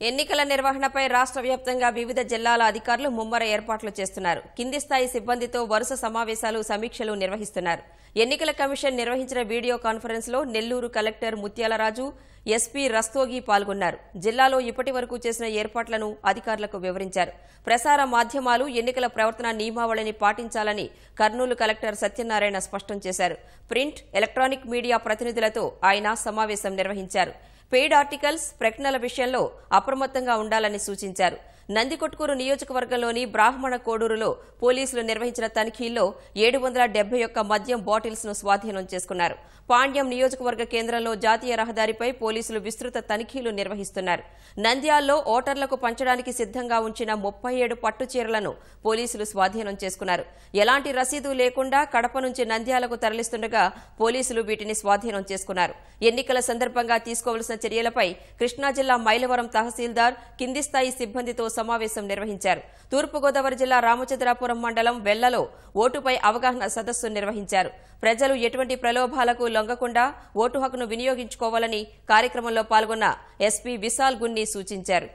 ఎన్నికల నిర్వహణపై రాష్ట్ర వ్యాప్తంగా వివిధ జిల్లాల అధికారులు ముమ్మర ఏర్పాట్లు చేస్తున్నారు. కింది స్థాయి సిబ్బందితో వరుస సమావేశాలు, సమీక్షలు నిర్వహిస్తున్నారు. ఎన్నికల కమిషన్ నిర్వహించిన వీడియో కాన్ఫరెన్స్ లో నెల్లూరు కలెక్టర్ ముత్యాలరాజు, ఎస్పీ రస్తోగి పాల్గొన్నారు. జిల్లాలో ఇప్పటి వరకు చేసిన ఏర్పాట్లను అధికారులకు వివరించారు. ప్రసార మాధ్యమాలు ఎన్నికల ప్రవర్తన నియమావళిని పాటించాలని కర్నూలు కలెక్టర్ సత్యనారాయణ స్పష్టం చేశారు. ప్రింట్, ఎలక్ట్రానిక్ మీడియా ప్రతినిధులతో ఆయన సమావేశం నిర్వహించారు. పెయిడ్ ఆర్టికల్స్, ప్రకటనల విషయంలో అప్రమత్తంగా ఉండాలని సూచించారు. నందికొట్కూరు నియోజకవర్గంలోని బ్రాహ్మణ కోడూరులో పోలీసులు నిర్వహించిన తనిఖీల్లో 771 మద్యం బాటిల్స్ ను స్వాధీనం చేసుకున్నారు. పాండ్యం నియోజకవర్గ కేంద్రంలో జాతీయ రహదారిపై పోలీసులు విస్తృత తనిఖీలు నిర్వహిస్తున్నారు. నంద్యాలలో ఓటర్లకు పంచడానికి సిద్దంగా ఉంచిన 37 పట్టు చీరలను పోలీసులు స్వాధీనం చేసుకున్నారు. ఎలాంటి రసీదు లేకుండా కడప నుంచి నంద్యాలకు తరలిస్తుండగా పోలీసులు వీటిని స్వాధీనం చేసుకున్నారు. ఎన్నికల సందర్భంగా తీసుకోవాల్సిన చర్యలపై కృష్ణా జిల్లా మైలవరం తహసీల్దార్ కింది స్థాయి సిబ్బందితో సమావేశం నిర్వహించారు. తూర్పుగోదావరి జిల్లా రామచంద్రాపురం మండలం వెల్లలో ఓటుపై అవగాహన సదస్సు నిర్వహించారు. ప్రజలు ఎటువంటి ప్రలోభాలకు లొంగకుండా ఓటు హక్కును వినియోగించుకోవాలని కార్యక్రమంలో పాల్గొన్న ఎస్పీ విశాల్ గున్ని సూచించారు.